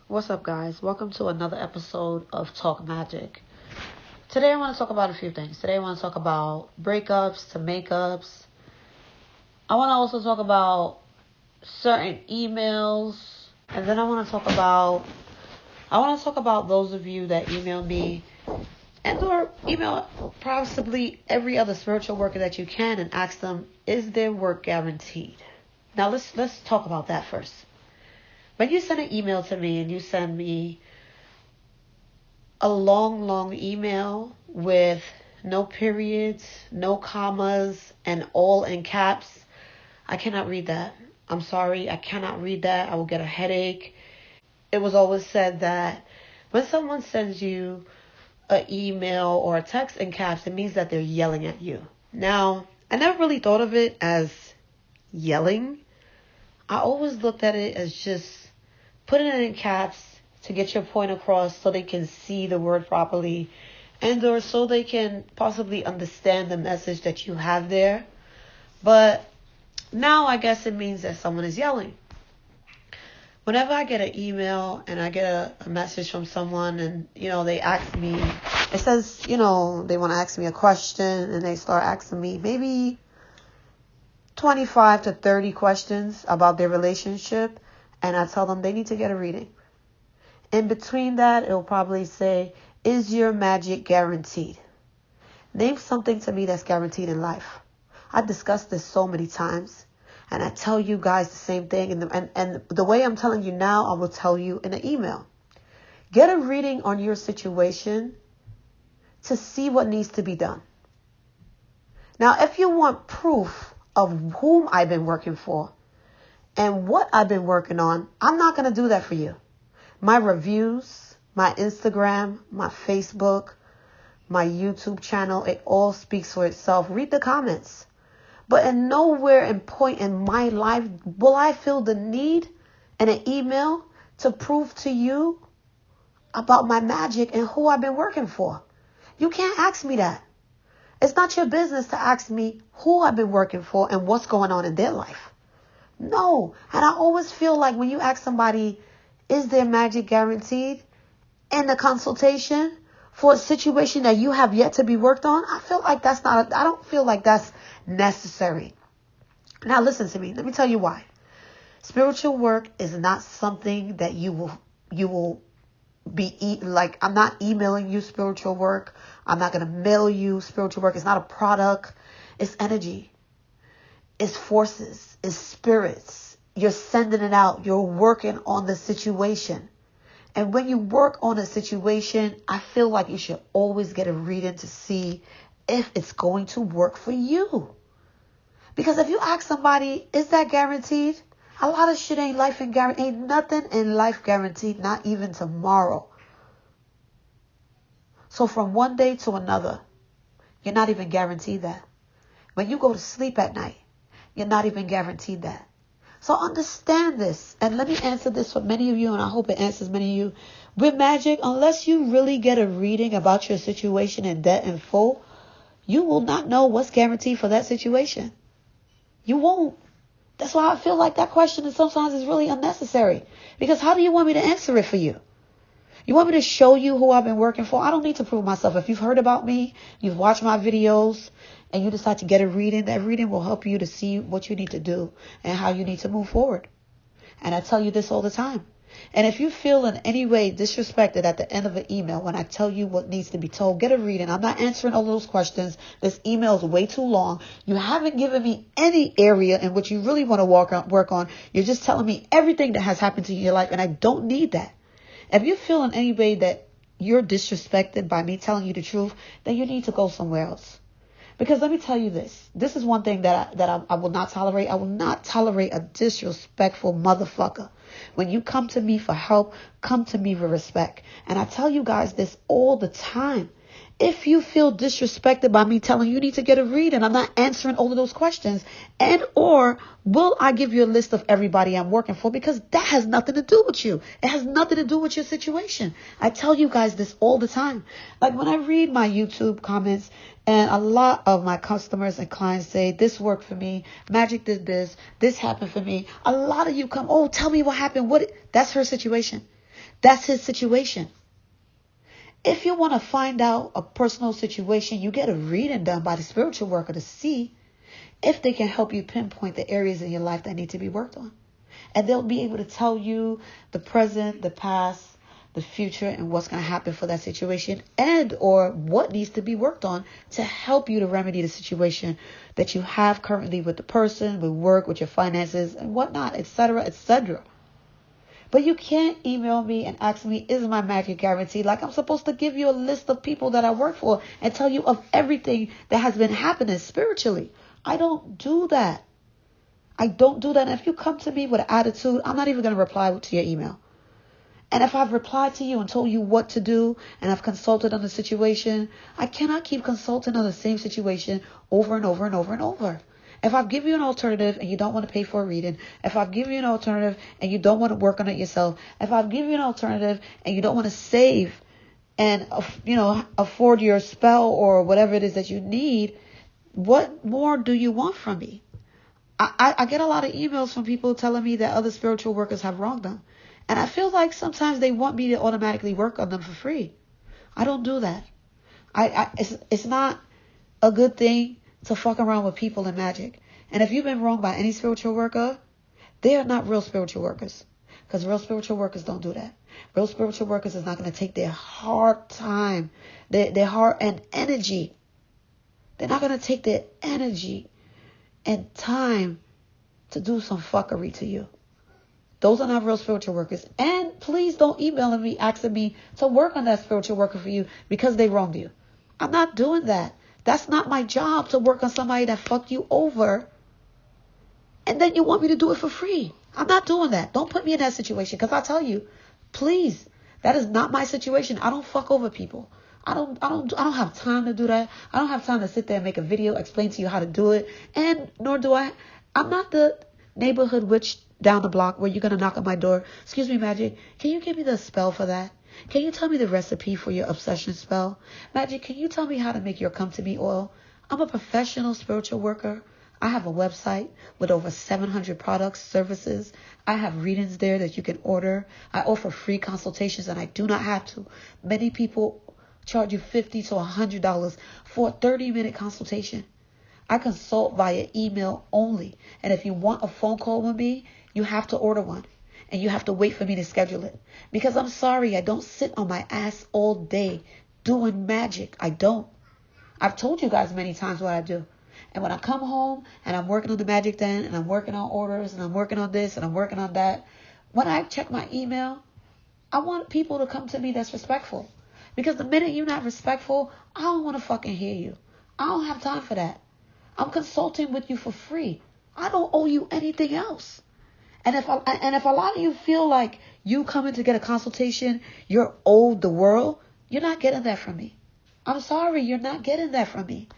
What's up, guys? Welcome to another episode of Talk Magic. Today I want to talk about a few things. Today I want to talk about breakups to makeups. I want to also talk about certain emails. And then I want to talk about those of you that email me and or email possibly every other spiritual worker that you can and ask them, is their work guaranteed? Now let's talk about that first. When you send an email to me and you send me a long email with no periods, no commas, and all in caps, I cannot read that. I'm sorry, I cannot read that. I will get a headache. It was always said that when someone sends you an email or a text in caps, it means that they're yelling at you. Now, I never really thought of it as yelling. I always looked at it as just putting it in caps to get your point across so they can see the word properly and or so they can possibly understand the message that you have there. But now I guess it means that someone is yelling. Whenever I get an email and I get a message from someone and, they ask me, it says, they want to ask me a question and they start asking me maybe 25 to 30 questions about their relationship. And I tell them they need to get a reading. In between that, it'll probably say, is your magic guaranteed? Name something to me that's guaranteed in life. I discussed this so many times. And I tell you guys the same thing. And the way I'm telling you now, I will tell you in an email. Get a reading on your situation to see what needs to be done. Now, if you want proof of whom I've been working for, and what I've been working on, I'm not going to do that for you. My reviews, my Instagram, my Facebook, my YouTube channel, it all speaks for itself. Read the comments. But in nowhere in point in my life will I feel the need in an email to prove to you about my magic and who I've been working for. You can't ask me that. It's not your business to ask me who I've been working for and what's going on in their life. No. And I always feel like when you ask somebody, is their magic guaranteed in the consultation for a situation that you have yet to be worked on, I feel like I don't feel like that's necessary. Now listen to me. Let me tell you why. Spiritual work is not something that you will be eating. Like, I'm not emailing you spiritual work. I'm not going to mail you spiritual work. It's not a product. It's energy. It's forces, it's spirits. You're sending it out. You're working on the situation. And when you work on a situation, I feel like you should always get a reading to see if it's going to work for you. Because if you ask somebody, is that guaranteed? A lot of shit ain't nothing in life guaranteed, not even tomorrow. So from one day to another, you're not even guaranteed that. When you go to sleep at night, you're not even guaranteed that. So understand this. And let me answer this for many of you, and I hope it answers many of you. With magic, unless you really get a reading about your situation in depth and full, you will not know what's guaranteed for that situation. You won't. That's why I feel like that question is sometimes really unnecessary. Because how do you want me to answer it for you? You want me to show you who I've been working for? I don't need to prove myself. If you've heard about me, you've watched my videos, and you decide to get a reading, that reading will help you to see what you need to do and how you need to move forward. And I tell you this all the time. And if you feel in any way disrespected at the end of an email when I tell you what needs to be told, get a reading. I'm not answering all those questions. This email is way too long. You haven't given me any area in which you really want to work on. You're just telling me everything that has happened to you in your life, and I don't need that. If you feel in any way that you're disrespected by me telling you the truth, then you need to go somewhere else. Because let me tell you this. This is one thing that I will not tolerate. I will not tolerate a disrespectful motherfucker. When you come to me for help, come to me with respect. And I tell you guys this all the time. If you feel disrespected by me telling you need to get a reading, I'm not answering all of those questions. And or will I give you a list of everybody I'm working for? Because that has nothing to do with you. It has nothing to do with your situation. I tell you guys this all the time. Like when I read my YouTube comments, and a lot of my customers and clients say, this worked for me. Magic did this. This happened for me. A lot of you come, oh, tell me what happened. That's her situation. That's his situation. If you want to find out a personal situation, you get a reading done by the spiritual worker to see if they can help you pinpoint the areas in your life that need to be worked on. And they'll be able to tell you the present, the past, the future, and what's going to happen for that situation, and or what needs to be worked on to help you to remedy the situation that you have currently with the person, with work, with your finances, and whatnot, etc., etc. But you can't email me and ask me, is my magic guaranteed? Like I'm supposed to give you a list of people that I work for and tell you of everything that has been happening spiritually. I don't do that. I don't do that. And if you come to me with an attitude, I'm not even going to reply to your email. And if I've replied to you and told you what to do and I've consulted on the situation, I cannot keep consulting on the same situation over and over and over and over. If I've given you an alternative and you don't want to pay for a reading, if I've given you an alternative and you don't want to work on it yourself, if I've given you an alternative and you don't want to save and, afford your spell or whatever it is that you need, what more do you want from me? I get a lot of emails from people telling me that other spiritual workers have wronged them. And I feel like sometimes they want me to automatically work on them for free. I don't do that. It's not a good thing to fuck around with people in magic. And if you've been wronged by any spiritual worker, they are not real spiritual workers. Because real spiritual workers don't do that. Real spiritual workers is not going to take their hard time, their heart and energy. They're not going to take their energy and time to do some fuckery to you. Those are not real spiritual workers. And please don't email me asking me to work on that spiritual worker for you because they wronged you. I'm not doing that. That's not my job to work on somebody that fucked you over. And then you want me to do it for free. I'm not doing that. Don't put me in that situation because I tell you, please, that is not my situation. I don't fuck over people. I don't have time to do that. I don't have time to sit there and make a video, explain to you how to do it. And nor do I. I'm not the neighborhood witch down the block where you're going to knock on my door. Excuse me, Magic, can you give me the spell for that? Can you tell me the recipe for your obsession spell? Magic, can you tell me how to make your come to me oil? I'm a professional spiritual worker. I have a website with over 700 products, services. I have readings there that you can order. I offer free consultations and I do not have to. Many people charge you $50 to $100 for a 30-minute consultation. I consult via email only. And if you want a phone call with me, you have to order one. And you have to wait for me to schedule it. Because I'm sorry, I don't sit on my ass all day doing magic. I don't. I've told you guys many times what I do. And when I come home and I'm working on the Majicden and I'm working on orders and I'm working on this and I'm working on that, when I check my email, I want people to come to me that's respectful. Because the minute you're not respectful, I don't want to fucking hear you. I don't have time for that. I'm consulting with you for free. I don't owe you anything else. And if a lot of you feel like you coming to get a consultation, you're owed the world, you're not getting that from me. I'm sorry, you're not getting that from me.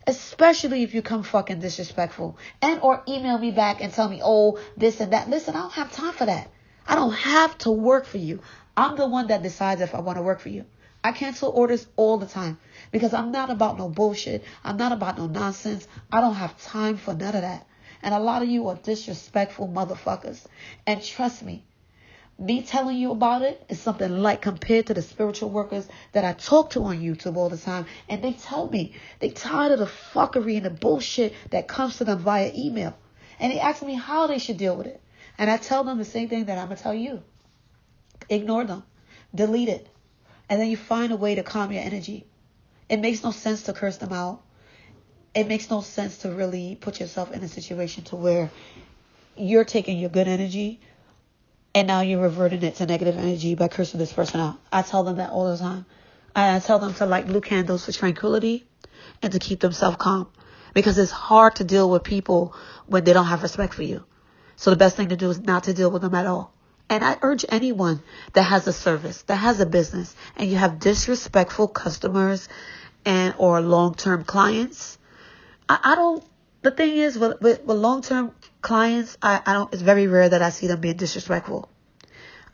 Especially if you come fucking disrespectful. And or email me back and tell me, oh, this and that. Listen, I don't have time for that. I don't have to work for you. I'm the one that decides if I want to work for you. I cancel orders all the time because I'm not about no bullshit. I'm not about no nonsense. I don't have time for none of that. And a lot of you are disrespectful motherfuckers. And trust me telling you about it is something light compared to the spiritual workers that I talk to on YouTube all the time. And they tell me they tired of the fuckery and the bullshit that comes to them via email. And they ask me how they should deal with it. And I tell them the same thing that I'm going to tell you. Ignore them. Delete it. And then you find a way to calm your energy. It makes no sense to curse them out. It makes no sense to really put yourself in a situation to where you're taking your good energy and now you're reverting it to negative energy by cursing this person out. I tell them that all the time. I tell them to light blue candles for tranquility and to keep themselves calm. Because it's hard to deal with people when they don't have respect for you. So the best thing to do is not to deal with them at all. And I urge anyone that has a service, that has a business, and you have disrespectful customers and or long-term clients. The thing is, with long-term clients, it's very rare that I see them being disrespectful.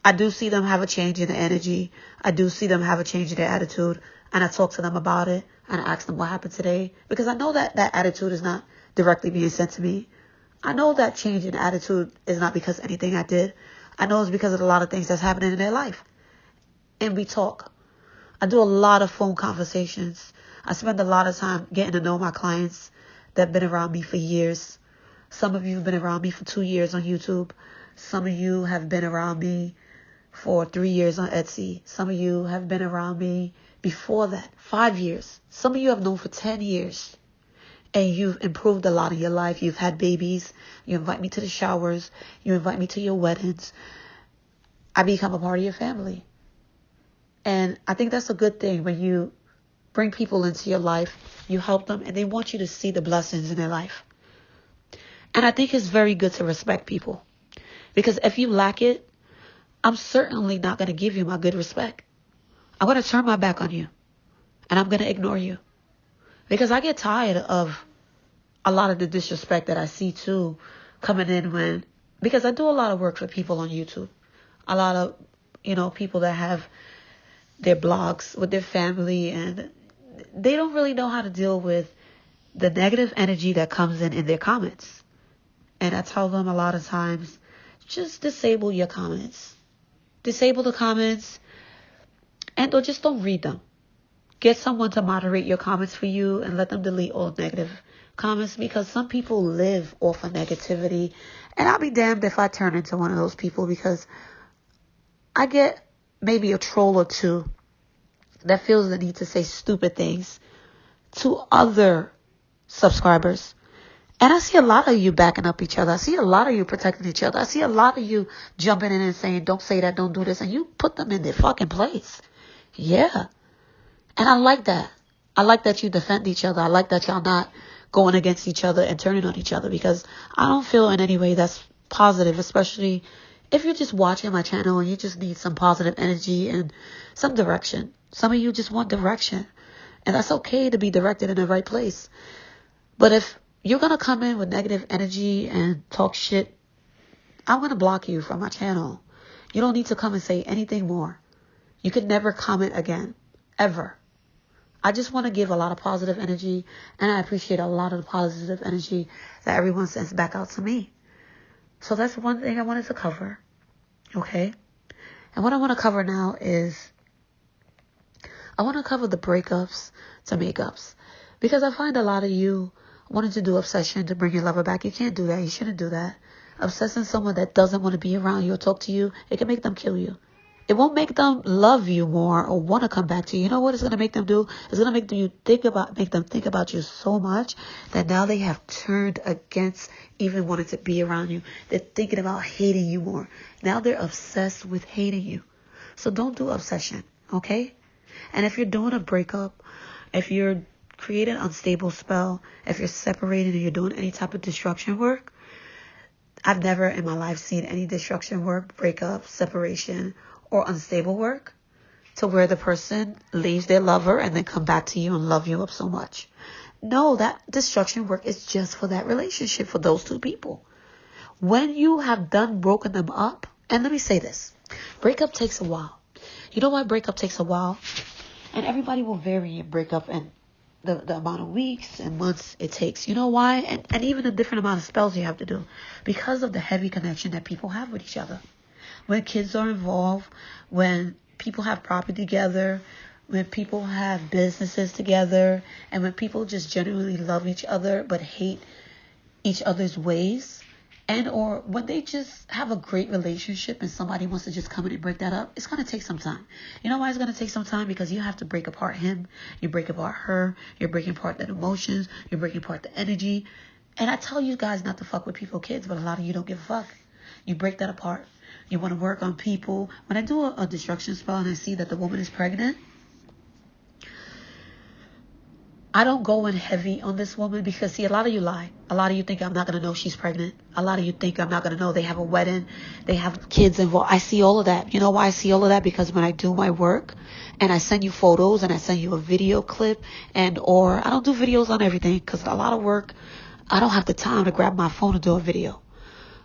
I do see them have a change in the energy. I do see them have a change in their attitude. And I talk to them about it. And I ask them what happened today. Because I know that attitude is not directly being sent to me. I know that change in attitude is not because of anything I did. I know it's because of a lot of things that's happening in their life. and we talk. I do a lot of phone conversations. I spend a lot of time getting to know my clients that have been around me for years. Some of you have been around me for 2 years on YouTube. Some of you have been around me for 3 years on Etsy. Some of you have been around me before that, 5 years. Some of you have known for 10 years. And you've improved a lot in your life. You've had babies. You invite me to the showers. You invite me to your weddings. I become a part of your family. And I think that's a good thing when you bring people into your life. You help them and they want you to see the blessings in their life. And I think it's very good to respect people. Because if you lack it, I'm certainly not going to give you my good respect. I'm going to turn my back on you. And I'm going to ignore you. Because I get tired of a lot of the disrespect that I see too coming in because I do a lot of work for people on YouTube. A lot of, people that have their blogs with their family and they don't really know how to deal with the negative energy that comes in their comments. And I tell them a lot of times, just disable your comments. Disable the comments or just don't read them. Get someone to moderate your comments for you and let them delete all negative comments because some people live off of negativity. And I'll be damned if I turn into one of those people because I get maybe a troll or two that feels the need to say stupid things to other subscribers. And I see a lot of you backing up each other. I see a lot of you protecting each other. I see a lot of you jumping in and saying, don't say that, don't do this. And you put them in their fucking place. Yeah. And I like that. I like that you defend each other. I like that y'all not going against each other and turning on each other because I don't feel in any way that's positive, especially if you're just watching my channel and you just need some positive energy and some direction. Some of you just want direction. And that's okay to be directed in the right place. But if you're going to come in with negative energy and talk shit, I'm going to block you from my channel. You don't need to come and say anything more. You could never comment again. Ever. I just want to give a lot of positive energy, and I appreciate a lot of the positive energy that everyone sends back out to me. So that's one thing I wanted to cover. Okay? And what I want to cover now is I want to cover the breakups to makeups. Because I find a lot of you wanting to do obsession to bring your lover back. You can't do that. You shouldn't do that. Obsessing someone that doesn't want to be around you or talk to you, it can make them kill you. It won't make them love you more or want to come back to you. You know what it's going to make them do? It's going to make them think about you so much that now they have turned against even wanting to be around you. They're thinking about hating you more. Now they're obsessed with hating you. So don't do obsession, okay? And if you're doing a breakup, if you're creating an unstable spell, if you're separated and you're doing any type of destruction work, I've never in my life seen any destruction work, breakup, separation, or unstable work to where the person leaves their lover and then come back to you and love you up so much. No, that destruction work is just for that relationship, for those two people. When you have broken them up, and let me say this, breakup takes a while. You know why breakup takes a while? And everybody will vary in breakup and the amount of weeks and months it takes. You know why? And even a different amount of spells you have to do because of the heavy connection that people have with each other. When kids are involved, when people have property together, when people have businesses together, and when people just genuinely love each other but hate each other's ways, and or when they just have a great relationship and somebody wants to just come in and break that up, it's going to take some time. You know why it's going to take some time? Because you have to break apart him, you break apart her, you're breaking apart the emotions, you're breaking apart the energy. And I tell you guys not to fuck with people's kids, but a lot of you don't give a fuck. You break that apart. You want to work on people. When I do a destruction spell and I see that the woman is pregnant, I don't go in heavy on this woman because, see, a lot of you lie. A lot of you think I'm not going to know she's pregnant. A lot of you think I'm not going to know they have a wedding. They have kids involved. I see all of that. You know why I see all of that? Because when I do my work and I send you photos and I send you a video clip or I don't do videos on everything because a lot of work, I don't have the time to grab my phone and do a video.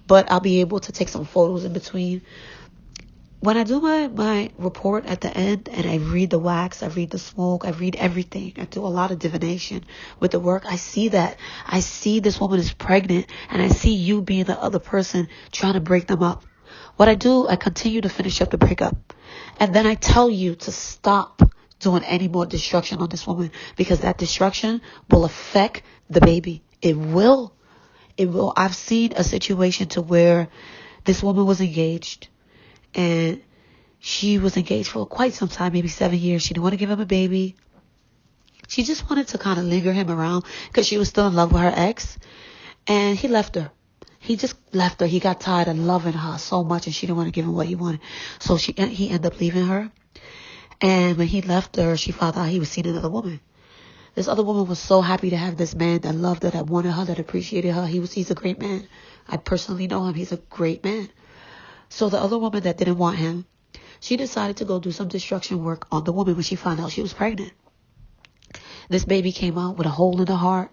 But I'll be able to take some photos in between. When I do my report at the end and I read the wax, I read the smoke, I read everything. I do a lot of divination with the work. I see that. I see this woman is pregnant and I see you being the other person trying to break them up. What I do, I continue to finish up the breakup. And then I tell you to stop doing any more destruction on this woman, because that destruction will affect the baby. It will. I've seen a situation to where this woman was engaged, and she was engaged for quite some time, maybe 7 years. She didn't want to give him a baby. She just wanted to kind of linger him around because she was still in love with her ex. And he left her. He just left her. He got tired of loving her so much, and she didn't want to give him what he wanted. So he ended up leaving her. And when he left her, she found out he was seeing another woman. This other woman was so happy to have this man that loved her, that wanted her, that appreciated her. He's a great man. I personally know him. He's a great man. So the other woman that didn't want him, she decided to go do some destruction work on the woman when she found out she was pregnant. This baby came out with a hole in the heart,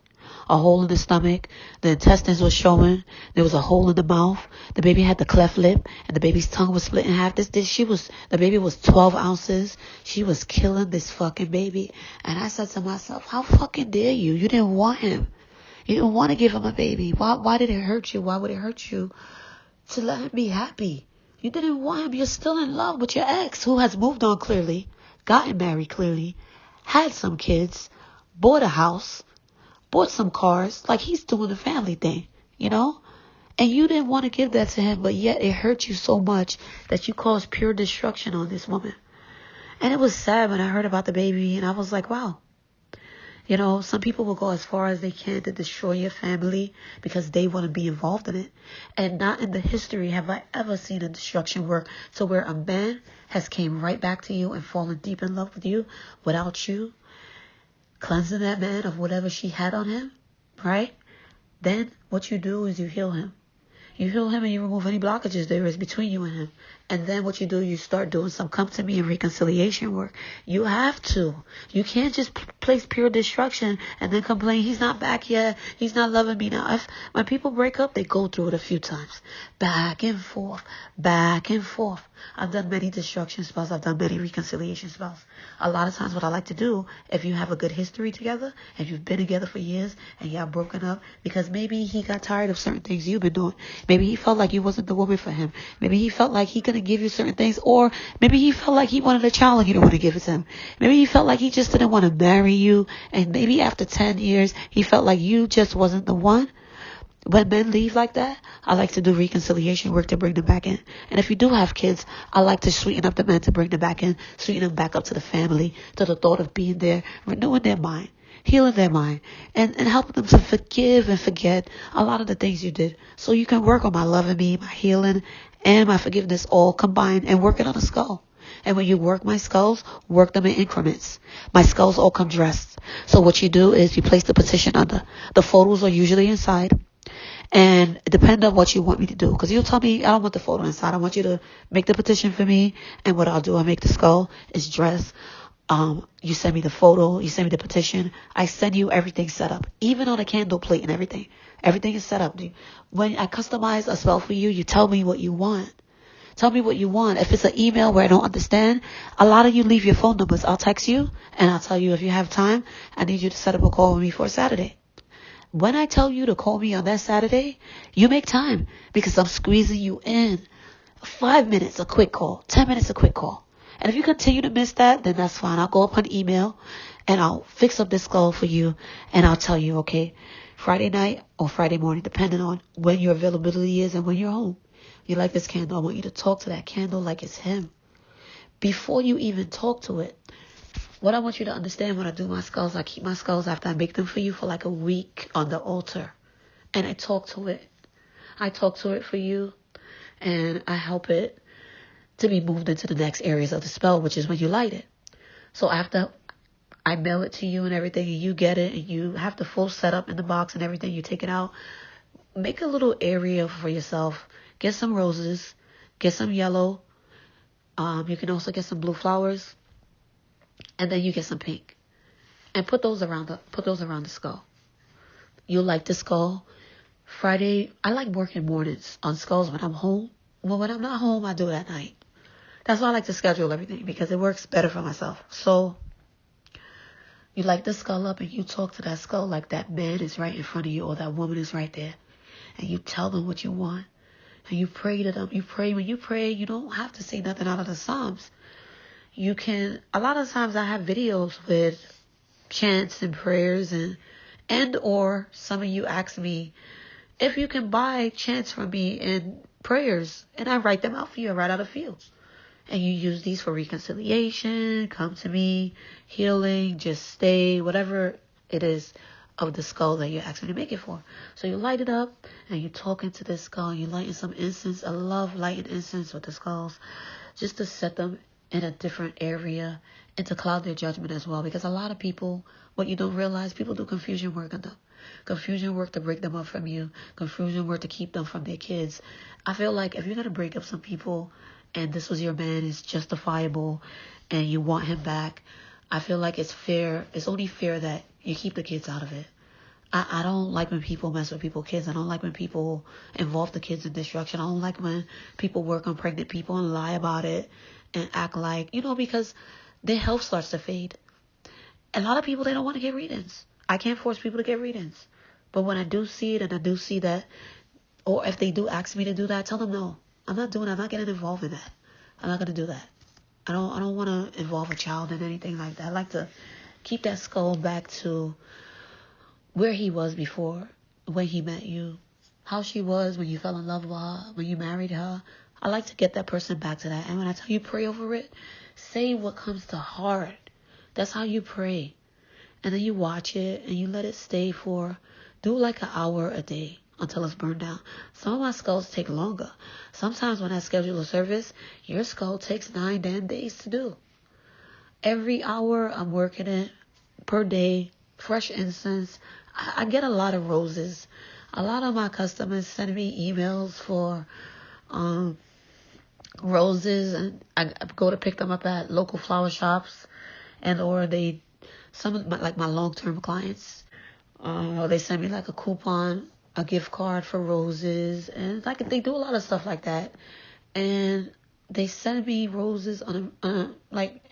a hole in the stomach. The intestines were showing. There was a hole in the mouth. The baby had the cleft lip, and the baby's tongue was split in half. The baby was 12 ounces. She was killing this fucking baby. And I said to myself, how fucking dare you? You didn't want him. You didn't want to give him a baby. Why did it hurt you? Why would it hurt you to let him be happy? You didn't want him. You're still in love with your ex, who has moved on clearly, gotten married clearly, had some kids, bought a house, bought some cars. Like, he's doing the family thing, And you didn't want to give that to him, but yet it hurt you so much that you caused pure destruction on this woman. And it was sad when I heard about the baby, and I was like, wow. Some people will go as far as they can to destroy your family because they want to be involved in it. And not in the history have I ever seen a destruction work to where a man has came right back to you and fallen deep in love with you without you cleansing that man of whatever she had on him, right? Then what you do is you heal him. You heal him and you remove any blockages there is between you and him. And then what you do, you start doing some come to me and reconciliation work. You have to. You can't just place pure destruction and then complain, he's not back yet. He's not loving me now. When people break up, they go through it a few times. Back and forth. Back and forth. I've done many destruction spells. I've done many reconciliation spells. A lot of times what I like to do, if you have a good history together, if you've been together for years and y'all broken up, because maybe he got tired of certain things you've been doing. Maybe he felt like you wasn't the woman for him. Maybe he felt like he couldn't give you certain things. Or maybe he felt like he wanted a child and you didn't want to give it to him. Maybe he felt like he just didn't want to marry you. And maybe after 10 years, he felt like you just wasn't the one. When men leave like that, I like to do reconciliation work to bring them back in. And if you do have kids, I like to sweeten up the men to bring them back in, sweeten them back up to the family, to the thought of being there, renewing their mind, healing their mind, and helping them to forgive and forget a lot of the things you did. So you can work on my loving me, my healing, and my forgiveness all combined and work it on the skull. And when you work my skulls, work them in increments. My skulls all come dressed. So what you do is you place the petition under. The photos are usually inside. And it depends on what you want me to do. Because you'll tell me, I don't want the photo inside. I want you to make the petition for me. And what I'll do, I'll make the skull. It's dressed. You send me the photo. You send me the petition. I send you everything set up. Even on a candle plate and everything. Everything is set up. When I customize a spell for you, you tell me what you want. Tell me what you want. If it's an email where I don't understand, a lot of you leave your phone numbers. I'll text you and I'll tell you, if you have time, I need you to set up a call with me for Saturday. When I tell you to call me on that Saturday, you make time because I'm squeezing you in. 5 minutes, a quick call. 10 minutes, a quick call. And if you continue to miss that, then that's fine. I'll go up on email and I'll fix up this skull for you. And I'll tell you, okay, Friday night or Friday morning, depending on when your availability is and when you're home. You like this candle, I want you to talk to that candle like it's him. Before you even talk to it, what I want you to understand when I do my skulls, I keep my skulls after I make them for you for like a week on the altar. And I talk to it. I talk to it for you. And I help it to be moved into the next areas of the spell, which is when you light it. So after I mail it to you and everything, and you get it, and you have the full setup in the box and everything, you take it out, make a little area for yourself. Get some roses. Get some yellow. You can also get some blue flowers. And then you get some pink. And put those around the skull. You'll like the skull. Friday, I like working mornings on skulls when I'm home. Well, when I'm not home, I do it at night. That's why I like to schedule everything, because it works better for myself. So you light the skull up and you talk to that skull like that man is right in front of you or that woman is right there. And you tell them what you want. And you pray to them. You pray. When you pray, you don't have to say nothing out of the Psalms. You can, a lot of times I have videos with chants and prayers and or some of you ask me if you can buy chants from me and prayers, and I write them out for you. I write out a few. And you use these for reconciliation, come to me, healing, just stay, whatever it is of the skull that you're asking me to make it for. So you light it up and you talk into this skull. You light in some incense. I love lighting incense with the skulls just to set them in a different area and to cloud their judgment as well. Because a lot of people, what you don't realize, people do confusion work on them. Confusion work to break them up from you. Confusion work to keep them from their kids. I feel like if you're going to break up some people and this was your man, it's justifiable and you want him back, I feel like it's fair. It's only fair that you keep the kids out of it. I don't like when people mess with people's kids. I don't like when people involve the kids in destruction. I don't like when people work on pregnant people and lie about it and act like, because their health starts to fade. A lot of people, they don't want to get readings. I can't force people to get readings. But when I do see it and I do see that, or if they do ask me to do that, I tell them no. I'm not doing it. I'm not getting involved in that. I'm not going to do that. I don't want to involve a child in anything like that. I like to keep that skull back to where he was before, when he met you, how she was when you fell in love with her, when you married her. I like to get that person back to that. And when I tell you pray over it, say what comes to heart. That's how you pray. And then you watch it and you let it stay do like an hour a day until it's burned down. Some of my skulls take longer. Sometimes when I schedule a service, your skull takes 9 damn days to do. Every hour I'm working it per day, fresh incense. I get a lot of roses. A lot of my customers send me emails for roses, and I go to pick them up at local flower shops, and or some of my long-term clients, they send me like a coupon, a gift card for roses, and they do a lot of stuff like that. And they send me roses on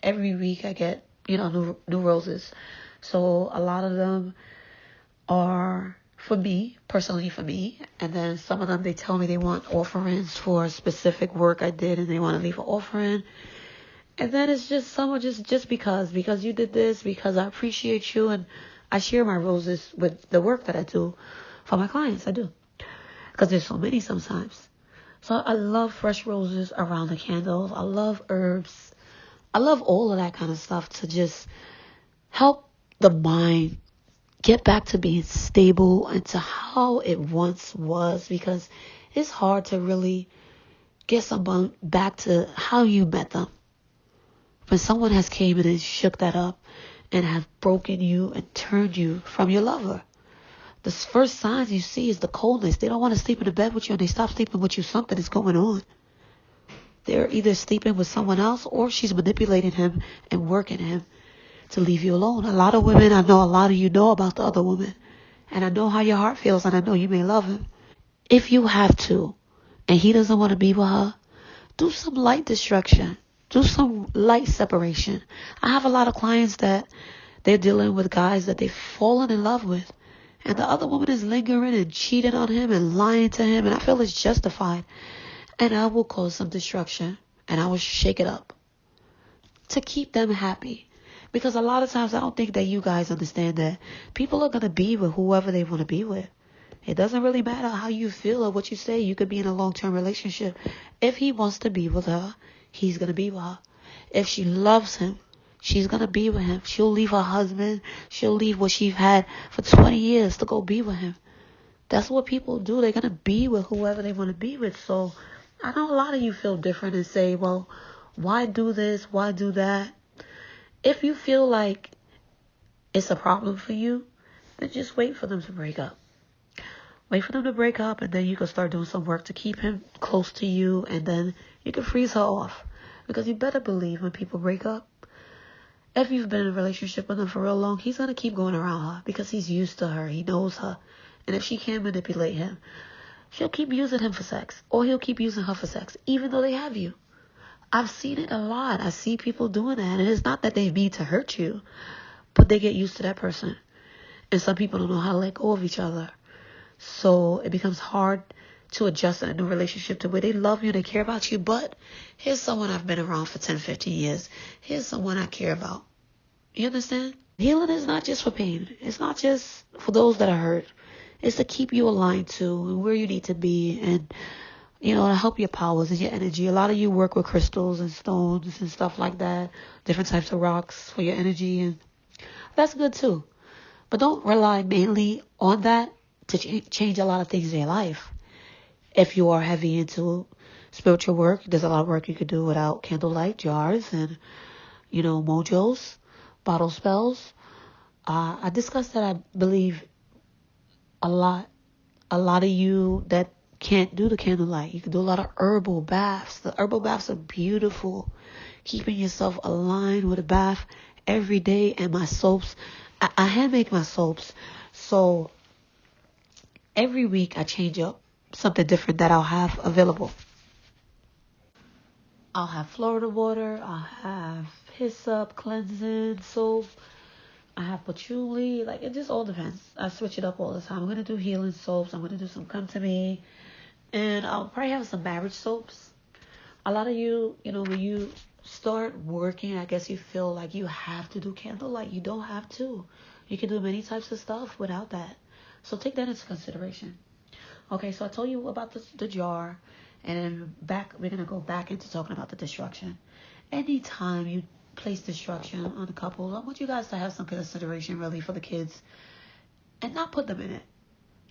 every week. I get new roses. So a lot of them are personally for me, and then some of them they tell me they want offerings for specific work I did, and they want to leave an offering. And then it's just someone just because you did this, because I appreciate you, and I share my roses with the work that I do for my clients. I do, because there's so many sometimes. So I love fresh roses around the candles. I love herbs. I love all of that kind of stuff to just help the mind get back to being stable and to how it once was, because it's hard to really get someone back to how you met them. When someone has came in and shook that up and have broken you and turned you from your lover, the first signs you see is the coldness. They don't want to sleep in the bed with you, and they stop sleeping with you. Something is going on. They're either sleeping with someone else or she's manipulating him and working him to leave you alone. A lot of women, I know a lot of you know about the other woman, and I know how your heart feels, and I know you may love him. If you have to, and he doesn't want to be with her, do some light destruction. Do some light separation. I have a lot of clients that they're dealing with guys that they've fallen in love with, and the other woman is lingering and cheating on him and lying to him, and I feel it's justified. And I will cause some destruction, and I will shake it up to keep them happy. Because a lot of times I don't think that you guys understand that people are going to be with whoever they want to be with. It doesn't really matter how you feel or what you say. You could be in a long-term relationship. If he wants to be with her, he's going to be with her. If she loves him, she's going to be with him. She'll leave her husband. She'll leave what she's had for 20 years to go be with him. That's what people do. They're going to be with whoever they want to be with. So I know a lot of you feel different and say, well, why do this? Why do that? If you feel like it's a problem for you, then just wait for them to break up. Wait for them to break up, and then you can start doing some work to keep him close to you, and then you can freeze her off. Because you better believe when people break up, if you've been in a relationship with him for real long, he's going to keep going around her because he's used to her. He knows her. And if she can't manipulate him, she'll keep using him for sex, or he'll keep using her for sex, even though they have you. I've seen it a lot. I see people doing that. And it's not that they mean to hurt you, but they get used to that person. And some people don't know how to let go of each other. So it becomes hard to adjust in a new relationship to where they love you, they care about you, but here's someone I've been around for 10, 15 years. Here's someone I care about. You understand? Healing is not just for pain. It's not just for those that are hurt. It's to keep you aligned to where you need to be and, to help your powers and your energy. A lot of you work with crystals and stones and stuff like that, different types of rocks for your energy, and that's good too. But don't rely mainly on that to change a lot of things in your life. If you are heavy into spiritual work, there's a lot of work you could do without candlelight, jars, and, mojos, bottle spells. I discussed that, I believe, a lot of you that can't do the candlelight. You can do a lot of herbal baths. The herbal baths are beautiful. Keeping yourself aligned with a bath every day. And my soaps, I hand make my soaps. So every week I change up something different that I'll have available. I'll have Florida water. I'll have hyssop, cleansing, soap. I have patchouli. Like, it just all depends. I switch it up all the time. I'm going to do healing soaps. I'm going to do some come to me. And I'll probably have some marriage soaps. A lot of you, when you start working, I guess you feel like you have to do candlelight. You don't have to. You can do many types of stuff without that. So take that into consideration. Okay, so I told you about the jar. And then we're going to go back into talking about the destruction. Anytime you place destruction on a couple, I want you guys to have some consideration really for the kids and not put them in it.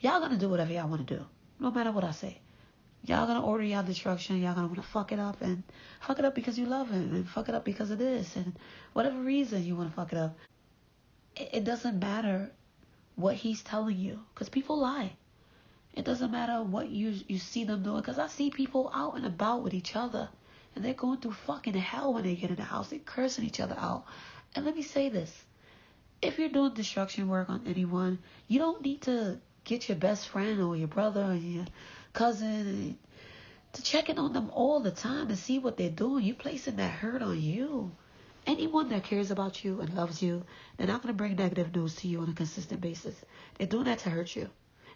Y'all gonna do whatever y'all want to do, no matter what I say. Y'all gonna order y'all destruction. Y'all gonna want to fuck it up, and fuck it up because you love him, and fuck it up because of this, and whatever reason you want to fuck it up. It doesn't matter what he's telling you, because people lie. It doesn't matter what you see them doing, because I see people out and about with each other. And they're going through fucking hell when they get in the house. They're cursing each other out. And let me say this. If you're doing destruction work on anyone, you don't need to get your best friend or your brother or your cousin to check in on them all the time and see what they're doing. You're placing that hurt on you. Anyone that cares about you and loves you, they're not going to bring negative news to you on a consistent basis. They're doing that to hurt you.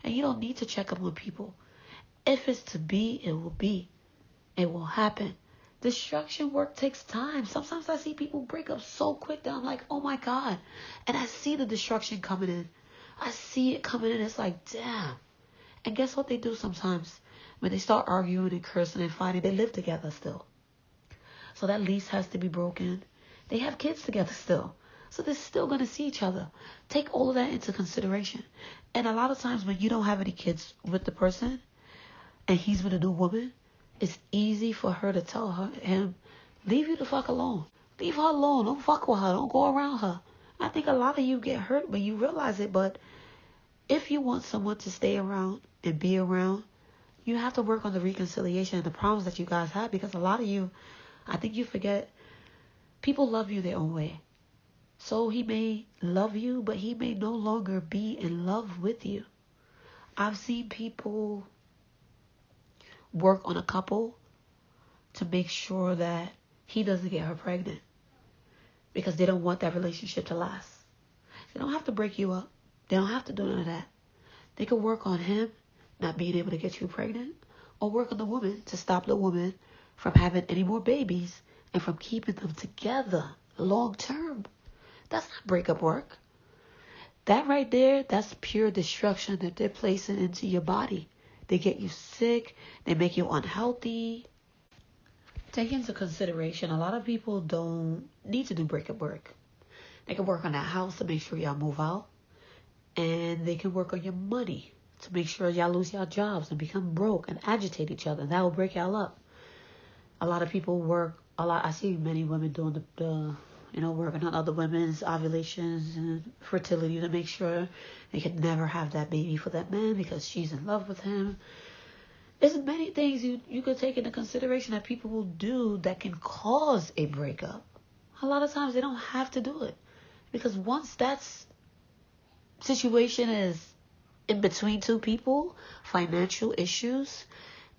And you don't need to check up on people. If it's to be, it will be. It will happen. Destruction work takes time. Sometimes I see people break up so quick that I'm like, oh my God. And I see the destruction coming in. I see it coming in. It's like, damn. And guess what they do sometimes? When they start arguing and cursing and fighting, they live together still. So that lease has to be broken. They have kids together still. So they're still going to see each other. Take all of that into consideration. And a lot of times when you don't have any kids with the person and he's with a new woman, it's easy for her to tell him, leave you the fuck alone. Leave her alone. Don't fuck with her. Don't go around her. I think a lot of you get hurt when you realize it. But if you want someone to stay around and be around, you have to work on the reconciliation and the problems that you guys have. Because a lot of you, I think you forget, people love you their own way. So he may love you, but he may no longer be in love with you. I've seen people work on a couple to make sure that he doesn't get her pregnant because they don't want that relationship to last. They don't have to break you up. They don't have to do none of that. They can work on him not being able to get you pregnant, or work on the woman to stop the woman from having any more babies and from keeping them together long term. That's not breakup work. That right there, that's pure destruction that they're placing into your body. They get you sick. They make you unhealthy. Take into consideration, a lot of people don't need to do breakup work. They can work on that house to make sure y'all move out. And they can work on your money to make sure y'all lose y'all jobs and become broke and agitate each other. That will break y'all up. A lot of people work a lot. I see many women doing the working on other women's ovulations and fertility to make sure they could never have that baby for that man because she's in love with him. There's many things you could take into consideration that people will do that can cause a breakup. A lot of times they don't have to do it because once that situation is in between two people, financial issues,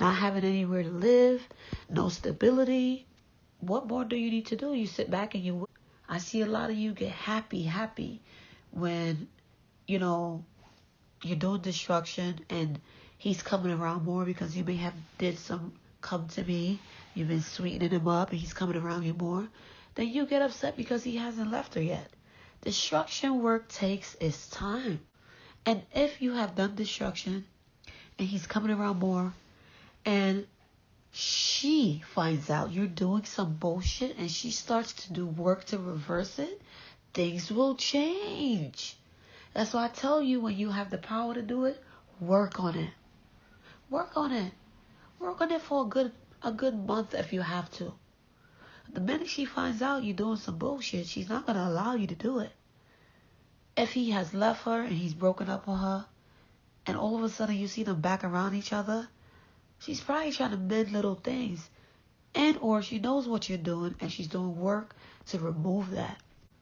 not having anywhere to live, no stability, what more do you need to do? You sit back and you. I see a lot of you get happy when, you're doing destruction and he's coming around more because you may have did some come to me. You've been sweetening him up and he's coming around you more. Then you get upset because he hasn't left her yet. Destruction work takes its time. And if you have done destruction and he's coming around more and she finds out you're doing some bullshit and she starts to do work to reverse it, things will change. That's why I tell you, when you have the power to do it, work on it. Work on it. Work on it for a good month if you have to. The minute she finds out you're doing some bullshit, she's not going to allow you to do it. If he has left her and he's broken up with her, and all of a sudden you see them back around each other, she's probably trying to mend little things. And or she knows what you're doing and she's doing work to remove that.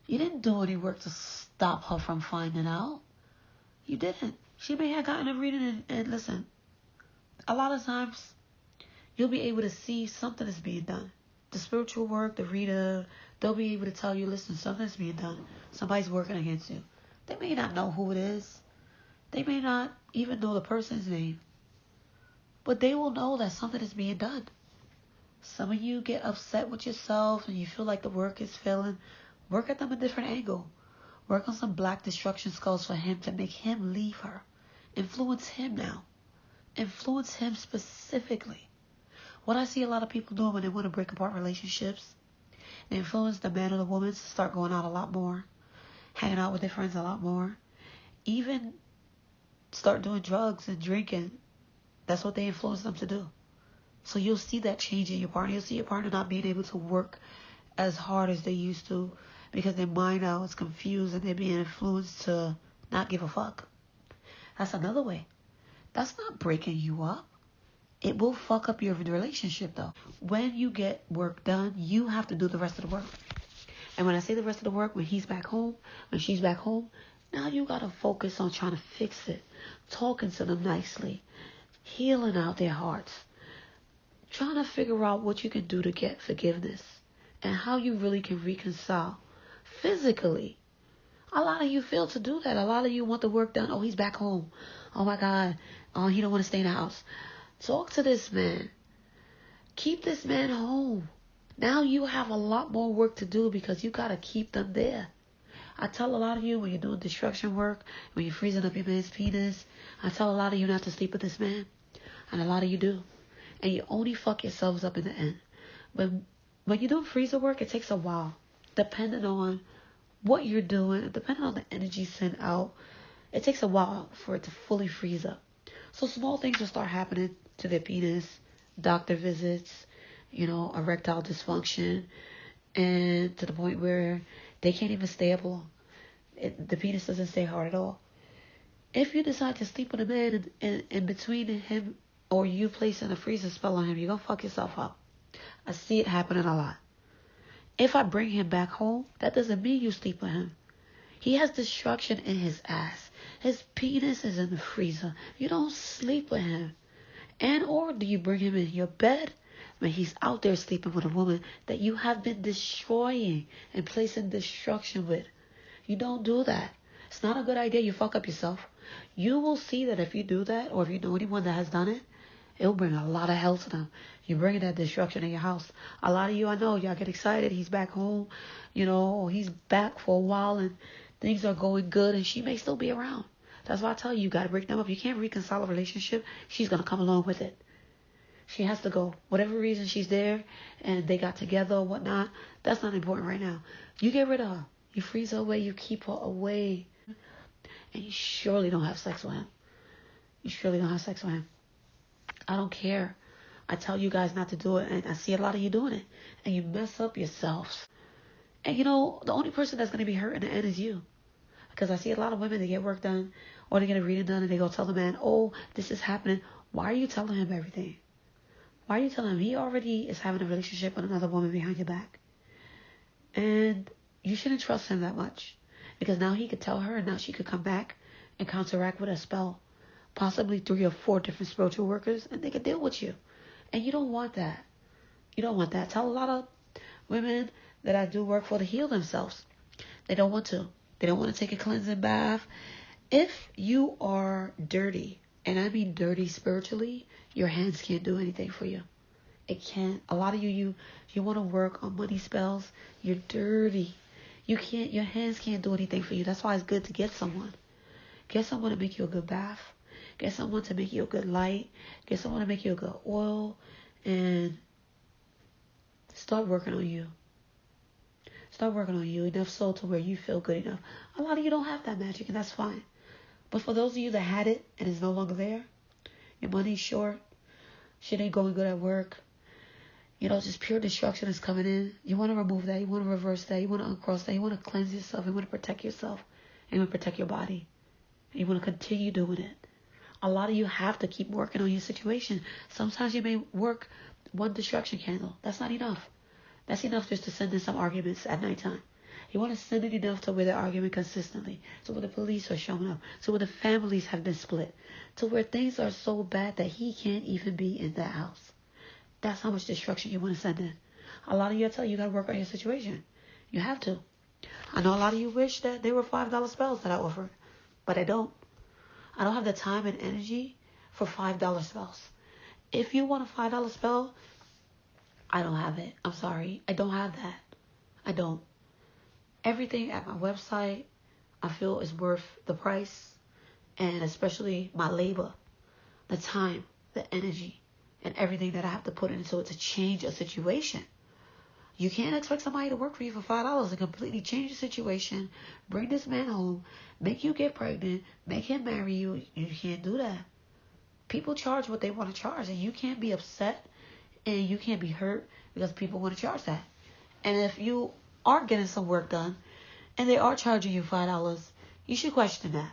You didn't do any work to stop her from finding out. You didn't. She may have gotten a reading and listen, a lot of times you'll be able to see something is being done. The spiritual work, the reader, they'll be able to tell you, listen, something's being done. Somebody's working against you. They may not know who it is. They may not even know the person's name. But they will know that something is being done. Some of you get upset with yourself and you feel like the work is failing. Work at them a different angle. Work on some black destruction skulls for him to make him leave her. Influence him now. Influence him specifically. What I see a lot of people doing when they want to break apart relationships, they influence the man or the woman to start going out a lot more, hanging out with their friends a lot more, even start doing drugs and drinking. That's what they influence them to do. So you'll see that change in your partner. You'll see your partner not being able to work as hard as they used to because their mind now is confused and they're being influenced to not give a fuck. That's another way. That's not breaking you up. It will fuck up your relationship though. When you get work done, you have to do the rest of the work. And when I say the rest of the work, when he's back home, when she's back home, now you got to focus on trying to fix it. Talking to them nicely. Healing out their hearts. Trying to figure out what you can do to get forgiveness. And how you really can reconcile physically. A lot of you fail to do that. A lot of you want the work done. Oh, he's back home. Oh my God. Oh, he don't want to stay in the house. Talk to this man. Keep this man home. Now you have a lot more work to do because you got to keep them there. I tell a lot of you when you're doing destruction work, when you're freezing up your man's penis, I tell a lot of you not to sleep with this man. And a lot of you do. And you only fuck yourselves up in the end. When you're doing freezer work, it takes a while. Depending on what you're doing, depending on the energy sent out, it takes a while for it to fully freeze up. So small things will start happening to their penis, doctor visits, erectile dysfunction, and to the point where they can't even stay up long. The penis doesn't stay hard at all. If you decide to sleep with a man in between him or you placing a freezer spell on him, you're going to fuck yourself up. I see it happening a lot. If I bring him back home, that doesn't mean you sleep with him. He has destruction in his ass. His penis is in the freezer. You don't sleep with him. And or do you bring him in your bed when he's out there sleeping with a woman that you have been destroying and placing destruction with? You don't do that. It's not a good idea. You fuck up yourself. You will see that if you do that, or if you know anyone that has done it, it will bring a lot of hell to them. You're bringing that destruction in your house. A lot of you, I know, y'all get excited. He's back home, he's back for a while and things are going good and she may still be around. That's why I tell you, you got to break them up. You can't reconcile a relationship. She's going to come along with it. She has to go. Whatever reason she's there and they got together or whatnot, that's not important right now. You get rid of her. You freeze her away. You keep her away. And you surely don't have sex with him. You surely don't have sex with him. I don't care. I tell you guys not to do it. And I see a lot of you doing it. And you mess up yourselves. And the only person that's going to be hurt in the end is you. Because I see a lot of women, they get work done or they get a reading done and they go tell the man, oh, this is happening. Why are you telling him everything? Why are you telling him? He already is having a relationship with another woman behind your back. And you shouldn't trust him that much. Because now he could tell her and now she could come back and counteract with a spell. Possibly 3 or 4 different spiritual workers and they could deal with you. And you don't want that. You don't want that. Tell a lot of women that I do work for to heal themselves. They don't want to. They don't want to take a cleansing bath. If you are dirty, and I mean dirty spiritually, your hands can't do anything for you. It can't. A lot of you want to work on money spells. You're dirty. Your hands can't do anything for you. That's why it's good to get someone. Get someone to make you a good bath. Get someone to make you a good light. Get someone to make you a good oil. And start working on you. Start working on you enough so to where you feel good enough. A lot of you don't have that magic, and that's fine. But for those of you that had it and it's no longer there, your money's short, shit ain't going good at work, just pure destruction is coming in. You want to remove that. You want to reverse that. You want to uncross that. You want to cleanse yourself. You want to protect yourself. And you want to protect your body. And you want to continue doing it. A lot of you have to keep working on your situation. Sometimes you may work one destruction candle. That's not enough. That's enough just to send in some arguments at nighttime. You want to send it enough to where they're arguing consistently. So where the police are showing up. So where the families have been split. To where things are so bad that he can't even be in that house. That's how much destruction you want to send in. A lot of you, I tell you, you got to work on your situation. You have to. I know a lot of you wish that they were $5 spells that I offered. But I don't. I don't have the time and energy for $5 spells. If you want a $5 spell, I don't have it. I'm sorry. I don't have that. I don't. Everything at my website, I feel is worth the price. And especially my labor, the time, the energy, and everything that I have to put into it to change a situation. You can't expect somebody to work for you for $5 and completely change the situation, bring this man home, make you get pregnant, make him marry you. You can't do that. People charge what they want to charge, and you can't be upset and you can't be hurt because people want to charge that. And if you are getting some work done and they are charging you $5, you should question that.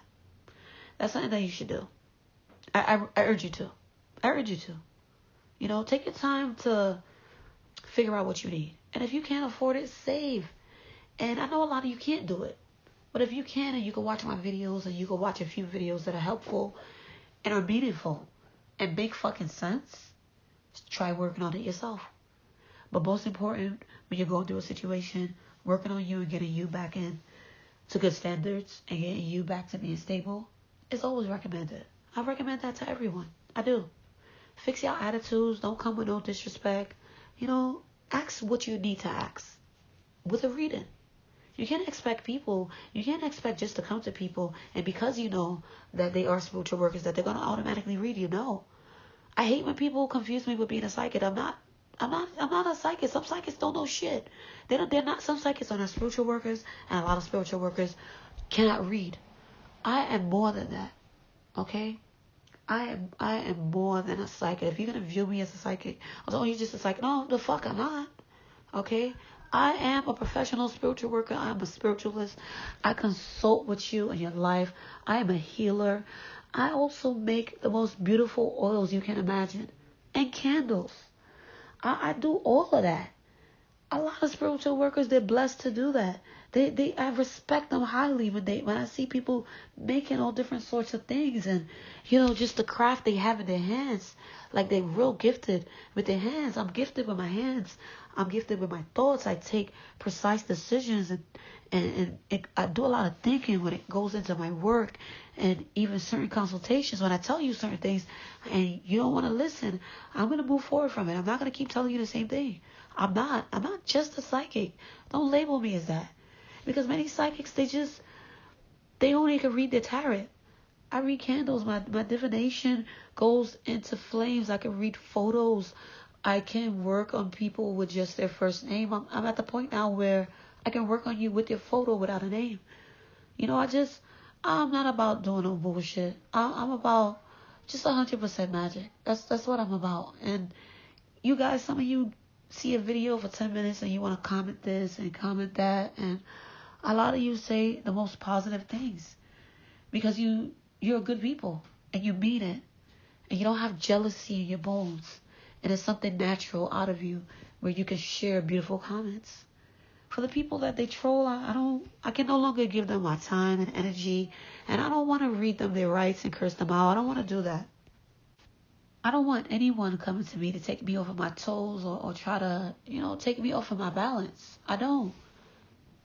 That's something that you should do. I urge you to. I urge you to. Take your time to figure out what you need. And if you can't afford it, save. And I know a lot of you can't do it. But if you can, and you can watch my videos, and you can watch a few videos that are helpful and are meaningful and make fucking sense, try working on it yourself. But most important, when you're going through a situation, working on you and getting you back in to good standards and getting you back to being stable is always recommended. I recommend that to everyone. I do. Fix your attitudes. Don't come with no disrespect. Ask what you need to ask with a reading. You can't expect just to come to people and because you know that they are spiritual workers that they're going to automatically read you. No. I hate when people confuse me with being a psychic. I'm not a psychic. Some psychics don't know shit. They're not. Some psychics are not spiritual workers, and a lot of spiritual workers cannot read. I am more than that. Okay? I am more than a psychic. If you're going to view me as a psychic, oh, you're just a psychic. No, the fuck I'm not. Okay? I am a professional spiritual worker. I'm a spiritualist. I consult with you in your life. I am a healer. I also make the most beautiful oils you can imagine. And candles. I do all of that. A lot of spiritual workers, they're blessed to do that. I respect them highly when I see people making all different sorts of things and, just the craft they have in their hands. Like they're real gifted with their hands. I'm gifted with my hands. I'm gifted with my thoughts. I take precise decisions and I do a lot of thinking when it goes into my work and even certain consultations. When I tell you certain things and you don't want to listen, I'm going to move forward from it. I'm not going to keep telling you the same thing. I'm not just a psychic. Don't label me as that. Because many psychics, they only can read their tarot. I read candles. My divination goes into flames. I can read photos. I can work on people with just their first name. I'm at the point now where I can work on you with your photo without a name. I'm not about doing no bullshit. I'm about just 100% magic. That's what I'm about. And you guys, some of you see a video for 10 minutes and you want to comment this and comment that, and a lot of you say the most positive things because you're good people and you mean it and you don't have jealousy in your bones, and it's something natural out of you where you can share beautiful comments. For the people that they troll, I can no longer give them my time and energy, and I don't want to read them their rights and curse them out. I don't want to do that. I don't want anyone coming to me to take me off of my toes or try to, take me off of my balance. I don't.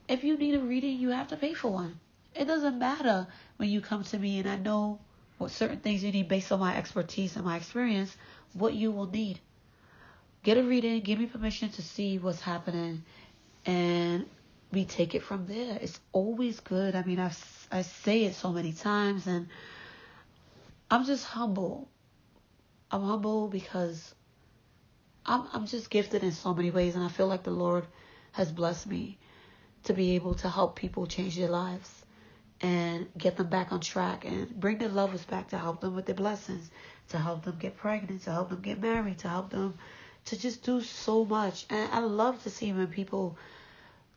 If you need a reading, you have to pay for one. It doesn't matter when you come to me and I know what certain things you need based on my expertise and my experience, what you will need. Get a reading, give me permission to see what's happening, and we take it from there. It's always good. I mean, I say it so many times, and I'm just humble. I'm humble because I'm just gifted in so many ways, and I feel like the Lord has blessed me to be able to help people change their lives and get them back on track and bring their lovers back, to help them with their blessings, to help them get pregnant, to help them get married, to help them to just do so much. And I love to see when people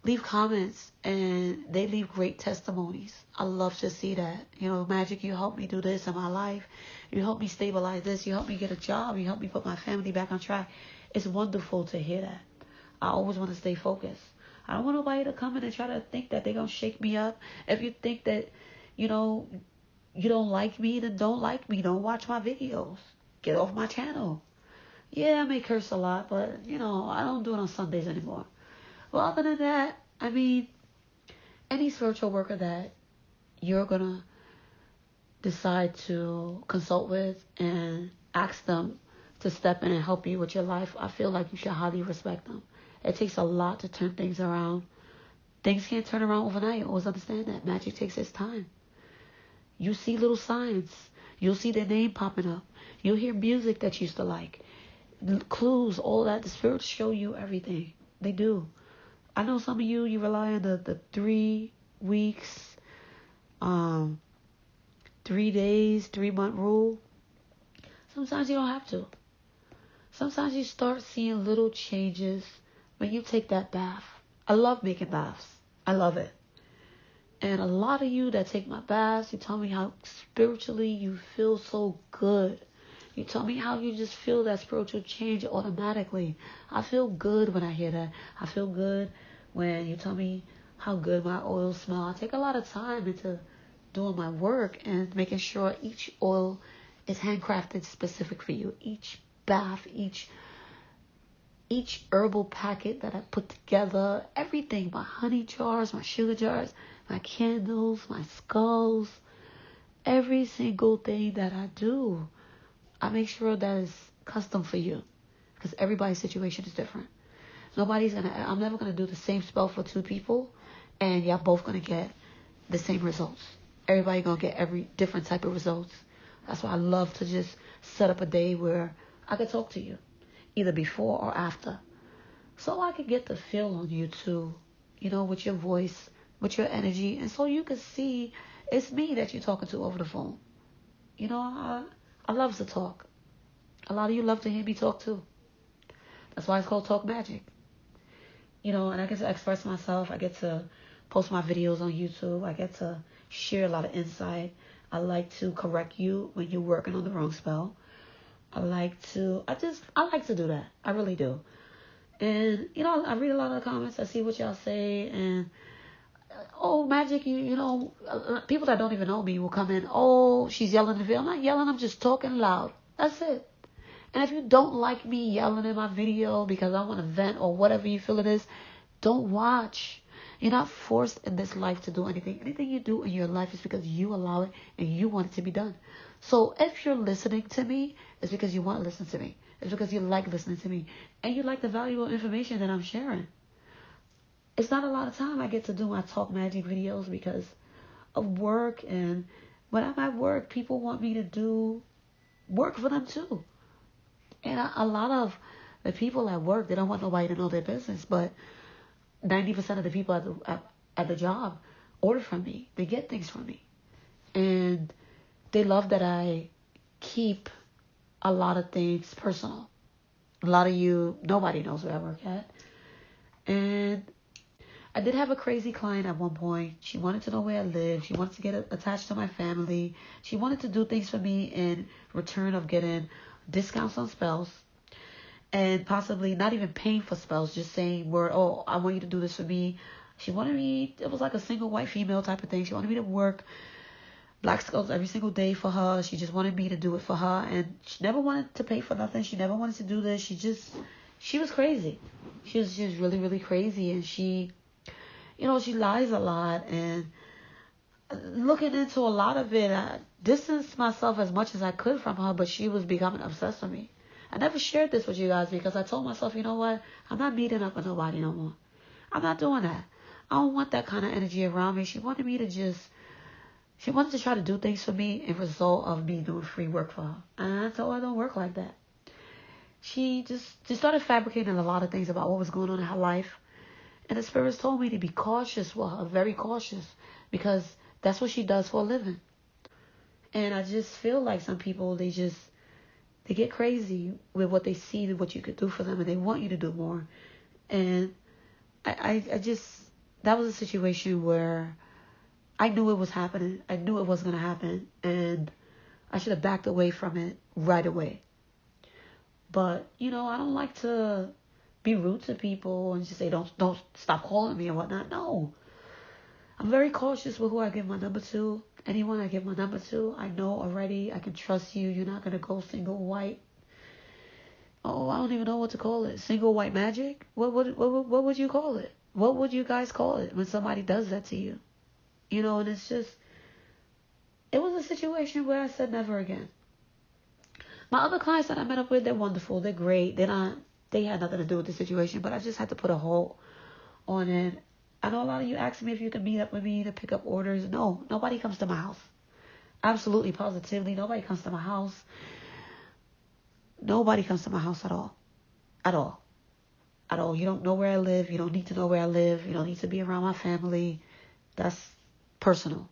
leave comments and they leave great testimonies. I love to see that. You know, Magic, you helped me do this in my life. You helped me stabilize this. You helped me get a job. You helped me put my family back on track. It's wonderful to hear that. I always want to stay focused. I don't want nobody to come in and try to think that they're going to shake me up. If you think that, you know, you don't like me, then don't like me. Don't watch my videos. Get off my channel. Yeah, I may curse a lot, but, you know, I don't do it on Sundays anymore. Well, other than that, I mean, any spiritual worker that you're going to decide to consult with and ask them to step in and help you with your life, I feel like you should highly respect them. It takes a lot to turn things around. Things can't turn around overnight. Always understand that. Magic takes its time. You see little signs. You'll see their name popping up. You'll hear music that you used to like. Clues, all that. The spirits show you everything. They do. I know some of you rely on the 3 weeks, 3 days, 3-month rule. Sometimes you don't have to. Sometimes you start seeing little changes when you take that bath. I love making baths. I love it. And a lot of you that take my baths, you tell me how spiritually you feel so good. You tell me how you just feel that spiritual change automatically. I feel good when I hear that. I feel good when you tell me how good my oils smell. I take a lot of time into doing my work and making sure each oil is handcrafted specific for you. Each bath, each herbal packet that I put together, everything, my honey jars, my sugar jars, my candles, my skulls, every single thing that I do, I make sure that is custom for you, because everybody's situation is different. I'm never going to do the same spell for 2 people and y'all both going to get the same results. Everybody going to get every different type of results. That's why I love to just set up a day where I could talk to you, either before or after, so I could get the feel on you too, you know, with your voice, with your energy, and so you can see it's me that you're talking to over the phone. You know, I love to talk. A lot of you love to hear me talk too. That's why it's called Talk Magic. You know, and I get to express myself. I get to post my videos on YouTube. I get to share a lot of insight. I like to correct you when you're working on the wrong spell. I like to do that. I really do. And, you know, I read a lot of the comments. I see what y'all say. And, oh, Magic, you know, people that don't even know me will come in. Oh, she's yelling in the video. I'm not yelling. I'm just talking loud. That's it. And if you don't like me yelling in my video because I want to vent or whatever you feel it is, don't watch. You're not forced in this life to do anything. Anything you do in your life is because you allow it and you want it to be done. So if you're listening to me, it's because you want to listen to me. It's because you like listening to me. And you like the valuable information that I'm sharing. It's not a lot of time I get to do my Talk Magic videos because of work. And when I'm at work, people want me to do work for them too. And a lot of the people at work, they don't want nobody to know their business. But 90% of the people at the job order from me. They get things from me. And they love that I keep a lot of things personal. A lot of you, nobody knows where I work at. And I did have a crazy client at one point. She wanted to know where I lived. She wanted to get attached to my family. She wanted to do things for me in return of getting discounts on spells. And possibly not even paying for spells, just saying, oh, I want you to do this for me. She wanted me, it was like a single white female type of thing. She wanted me to work black skulls every single day for her. She just wanted me to do it for her. And she never wanted to pay for nothing. She never wanted to do this. She was crazy. She was just really, really crazy. And she, you know, she lies a lot. And looking into a lot of it, I distanced myself as much as I could from her, but she was becoming obsessed with me. I never shared this with you guys because I told myself, you know what? I'm not meeting up with nobody no more. I'm not doing that. I don't want that kind of energy around me. She wanted to try to do things for me in result of me doing free work for her. And I told her I don't work like that. She just started fabricating a lot of things about what was going on in her life. And the spirits told me to be cautious with her, very cautious, because that's what she does for a living. And I just feel like some people, they get crazy with what they see and what you could do for them, and they want you to do more. And I just, that was a situation where I knew it was happening. I knew it was going to happen, and I should have backed away from it right away. But, I don't like to be rude to people and just say, don't stop calling me and whatnot. No. I'm very cautious with who I give my number to. Anyone I give my number to, I know already. I can trust you. You're not going to go single white. Oh, I don't even know what to call it. Single white magic? What would you call it? What would you guys call it when somebody does that to you? And it's just, it was a situation where I said never again. My other clients that I met up with, they're wonderful. They're great. They had nothing to do with the situation, but I just had to put a halt on it. I know a lot of you asked me if you could meet up with me to pick up orders. No, nobody comes to my house. Absolutely, positively, nobody comes to my house. Nobody comes to my house at all. At all. At all. You don't know where I live. You don't need to know where I live. You don't need to be around my family. That's personal.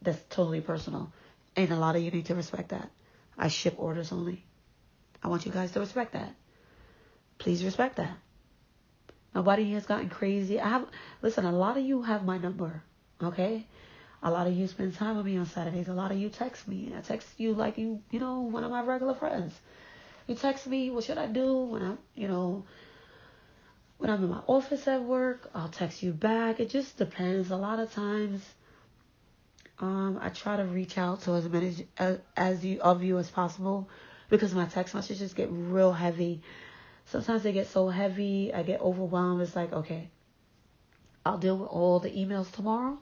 That's totally personal. And a lot of you need to respect that. I ship orders only. I want you guys to respect that. Please respect that. Nobody has gotten crazy. Listen, a lot of you have my number, okay? A lot of you spend time with me on Saturdays. A lot of you text me. I text you like one of my regular friends. You text me, what should I do when I'm in my office at work? I'll text you back. It just depends. A lot of times, I try to reach out to as many of you as possible because my text messages get real heavy. Sometimes they get so heavy, I get overwhelmed. It's like, okay, I'll deal with all the emails tomorrow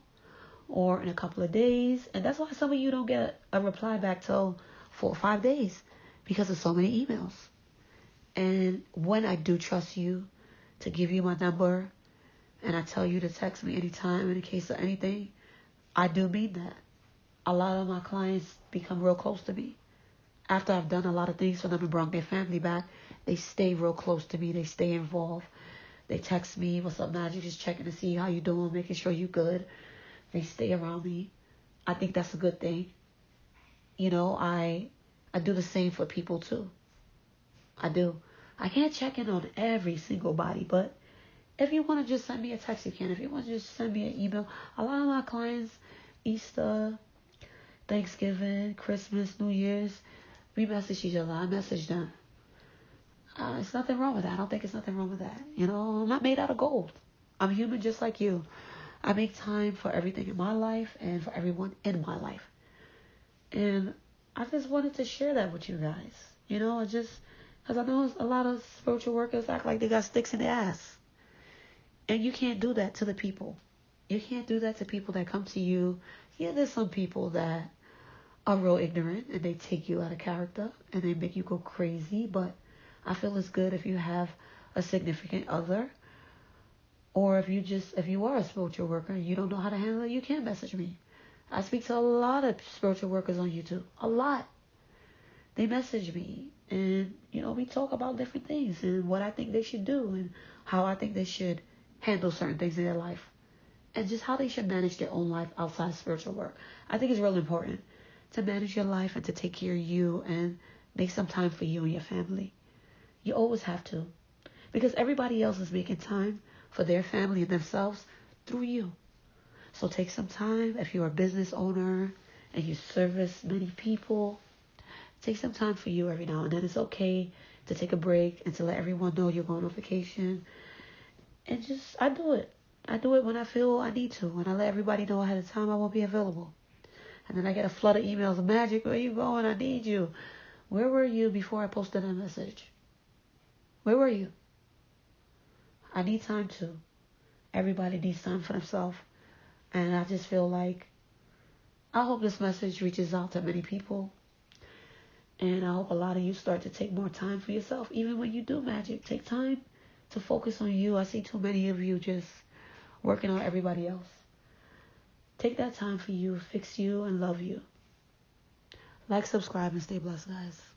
or in a couple of days. And that's why some of you don't get a reply back till 4 or 5 days because of so many emails. And when I do trust you to give you my number and I tell you to text me anytime in case of anything, I do mean that. A lot of my clients become real close to me. After I've done a lot of things for them and brought their family back, they stay real close to me. They stay involved. They text me, what's up, Majic? Just checking to see how you doing, making sure you good. They stay around me. I think that's a good thing. I do the same for people too. I do. I can't check in on every single body, but if you want to just send me a text, you can. If you want to just send me an email. A lot of my clients, Easter, Thanksgiving, Christmas, New Year's, we message each other. I message them. It's nothing wrong with that. I don't think it's nothing wrong with that. I'm not made out of gold. I'm human just like you. I make time for everything in my life and for everyone in my life. And I just wanted to share that with you guys. Because I know a lot of spiritual workers act like they got sticks in their ass. And you can't do that to the people. You can't do that to people that come to you. Yeah, there's some people that are real ignorant and they take you out of character and they make you go crazy. But I feel it's good if you have a significant other, or if you are a spiritual worker and you don't know how to handle it, you can message me. I speak to a lot of spiritual workers on YouTube. A lot. They message me and, we talk about different things and what I think they should do and how I think they should handle certain things in their life and just how they should manage their own life outside of spiritual work. I think it's really important to manage your life and to take care of you and make some time for you and your family. You always have to, because everybody else is making time for their family and themselves through you. So take some time. If you're a business owner and you service many people, take some time for you every now and then. It's okay to take a break and to let everyone know you're going on vacation. And I do it. I do it when I feel I need to. When I let everybody know ahead of time I won't be available. And then I get a flood of emails. Majic, where you going? I need you. Where were you before I posted that message? Where were you? I need time too. Everybody needs time for themselves. And I just feel like I hope this message reaches out to many people. And I hope a lot of you start to take more time for yourself. Even when you do magic, take time to focus on you. I see too many of you just working on everybody else. Take that time for you, fix you, and love you. Like, subscribe, and stay blessed, guys.